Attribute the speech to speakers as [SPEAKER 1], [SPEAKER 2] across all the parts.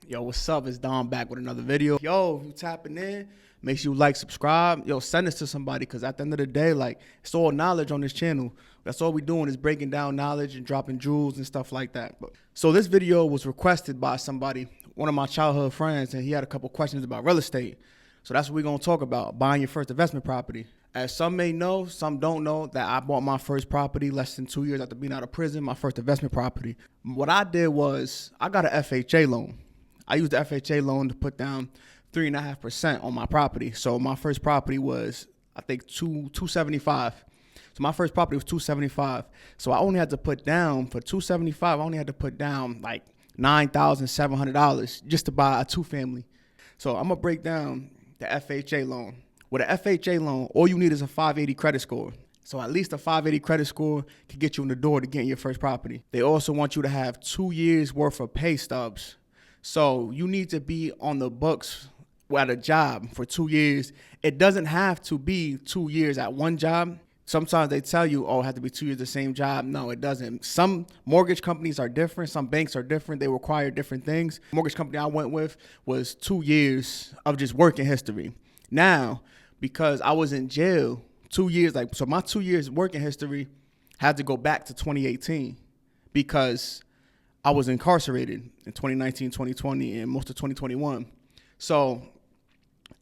[SPEAKER 1] Yo, what's up? It's Don back with another video. Yo, if you tapping in, make sure you like, subscribe. Yo, send this to somebody because at the end of the day, like, it's all knowledge on this channel. That's all we doing is breaking down knowledge and dropping jewels and stuff like that. So this video was requested by somebody, one of my childhood friends, and he had a couple questions about real estate. So that's what we're going to talk about, buying your first investment property. As some may know, some don't know, that I bought my first property less than 2 years after being out of prison, my first investment property. What I did was I got an FHA loan. I used the FHA loan to put down 3.5% on my property. So my first property was, I think, 275. So my first property was 275. So I only had to put down for 275. I only had to put down like $9,700 just to buy a two-family. So I'm gonna break down the FHA loan. With an FHA loan, all you need is a 580 credit score. So at least a 580 credit score can get you in the door to get your first property. They also want you to have 2 years worth of pay stubs. So you need to be on the books at a job for 2 years. It doesn't have to be 2 years at one job. Sometimes they tell you, oh, it has to be 2 years the same job. No, it doesn't. Some mortgage companies are different. Some banks are different. They require different things. The mortgage company I went with was 2 years of just working history. Now, because I was in jail 2 years, so my 2 years working history had to go back to 2018 because I was incarcerated in 2019, 2020, and most of 2021. So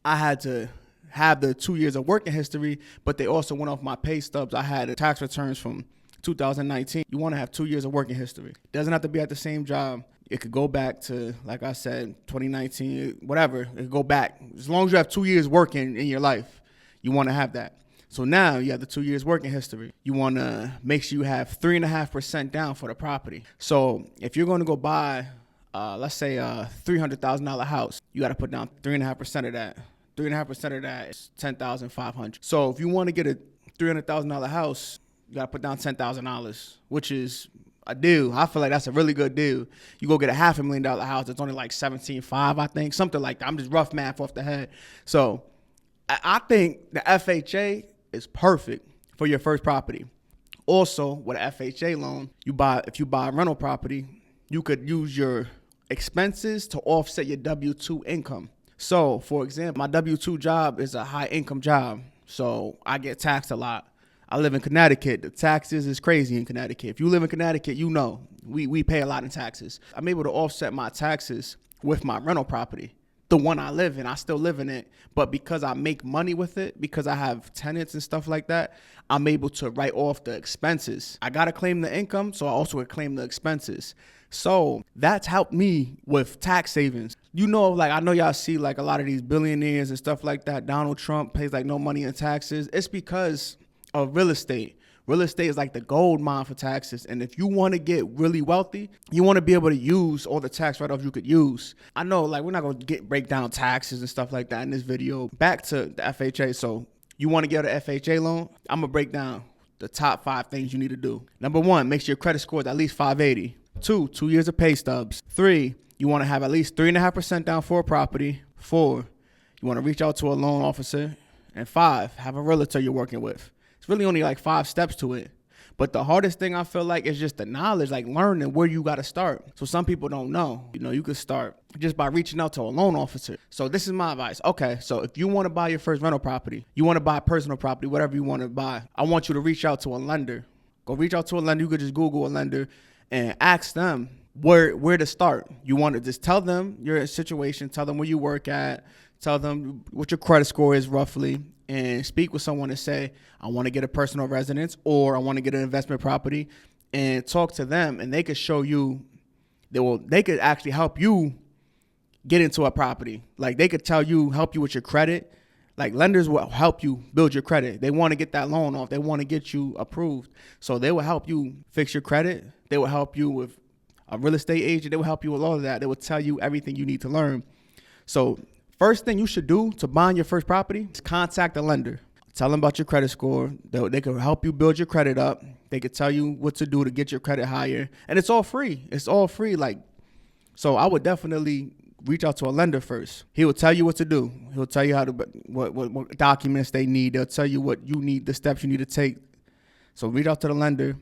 [SPEAKER 1] I had to have the 2 years of working history, but they also went off my pay stubs. I had tax returns from 2019. You want to have 2 years of working history. It doesn't have to be at the same job. It could go back to, like I said, 2019, whatever. It could go back. As long as you have 2 years working in your life, you want to have that. So now you have the 2 years working history. You want to make sure you have 3.5% down for the property. So if you're going to go buy, let's say a $300,000 house, you got to put down 3.5% of that. 3.5% of that is $10,500. So if you want to get a $300,000 house, you got to put down $10,000, which is a deal. I feel like that's a really good deal. You go get a $500,000 house, it's only like 17.5, I think, something like that. I'm just rough math off the head. So I think the FHA is perfect for your first property. Also, with an FHA loan, if you buy a rental property, you could use your expenses to offset your W-2 income. So, for example, my W-2 job is a high income job, so I get taxed a lot. I live in Connecticut. The taxes is crazy in Connecticut. If you live in Connecticut, you know we pay a lot in taxes. I'm able to offset my taxes with my rental property. The one I live in, I still live in it, but because I make money with it, because I have tenants and stuff like that, I'm able to write off the expenses. I gotta claim the income, so I also would claim the expenses. So that's helped me with tax savings. You know, like I know y'all see like a lot of these billionaires and stuff like that. Donald Trump pays like no money in taxes. It's because of real estate. Real estate is like the gold mine for taxes. And if you want to get really wealthy, you want to be able to use all the tax write-offs you could use. I know like we're not going to break down taxes and stuff like that in this video. Back to the FHA. So you want to get an FHA loan? I'm going to break down the top 5 things you need to do. Number 1, make sure your credit score is at least 580. 2 years of pay stubs. 3, you want to have at least 3.5% down for a property. 4, you want to reach out to a loan officer. And 5, have a realtor you're working with. It's really only like 5 steps to it. But the hardest thing I feel like is just the knowledge, like learning where you got to start. So some people don't know. You know, you could start just by reaching out to a loan officer. So this is my advice. Okay, so if you want to buy your first rental property, you want to buy personal property, whatever you want to buy, I want you to reach out to a lender. Go reach out to a lender. You could just Google a lender and ask them where to start. You want to just tell them your situation, tell them where you work at, tell them what your credit score is roughly, and speak with someone and say, I want to get a personal residence or I want to get an investment property, and talk to them, and they could show you, they could actually help you get into a property. Like they could help you with your credit. Like lenders will help you build your credit. They want to get that loan off. They want to get you approved. So they will help you fix your credit. They will help you with a real estate agent. They will help you with all of that. They will tell you everything you need to learn. So first thing you should do to buy your first property is contact a lender. Tell them about your credit score. They can help you build your credit up. They can tell you what to do to get your credit higher. And it's all free. It's all free. So I would definitely reach out to a lender first. He will tell you what to do. He'll tell you what documents they need. They'll tell you what you need, the steps you need to take. So reach out to the lender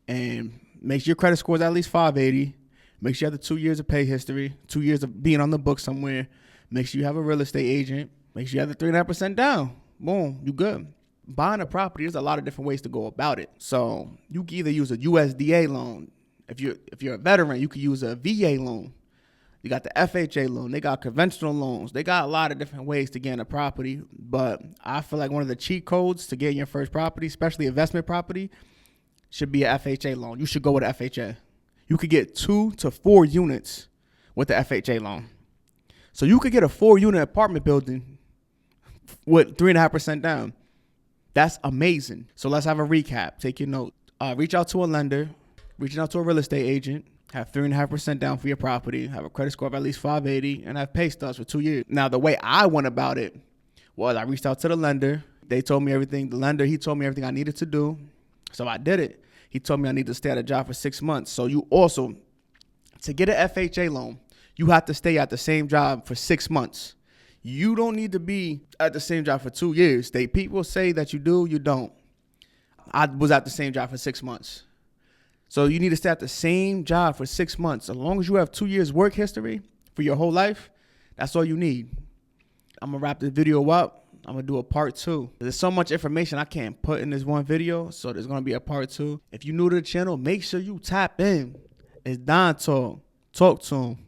[SPEAKER 1] and make sure your credit score is at least 580. Make sure you have the 2 years of pay history, 2 years of being on the book somewhere. Make sure you have a real estate agent. Make sure you have the 3.5% down. Boom, you good. Buying a property, there's a lot of different ways to go about it. So you can either use a USDA loan. If you're a veteran, you can use a VA loan. You got the FHA loan. They got conventional loans. They got a lot of different ways to get a property. But I feel like one of the cheat codes to get your first property, especially investment property, should be an FHA loan. You should go with an FHA. You could get 2 to 4 units with the FHA loan. So you could get a 4-unit apartment building with 3.5% down. That's amazing. So let's have a recap. Take your note. Reach out to a lender, reaching out to a real estate agent, have 3.5% down for your property, have a credit score of at least 580, and have pay stubs for 2 years. Now, the way I went about it was I reached out to the lender. They told me everything. The lender, he told me everything I needed to do. So I did it. He told me I need to stay at a job for 6 months. So you also, to get an FHA loan, you have to stay at the same job for 6 months. You don't need to be at the same job for 2 years. People say that you do, you don't. I was at the same job for 6 months. So you need to stay at the same job for 6 months. As long as you have 2 years work history for your whole life, that's all you need. I'm going to wrap this video up. I'm going to do a part 2. There's so much information I can't put in this one video, so there's going to be a part 2. If you're new to the channel, make sure you tap in. It's Don Talk. Talk to him.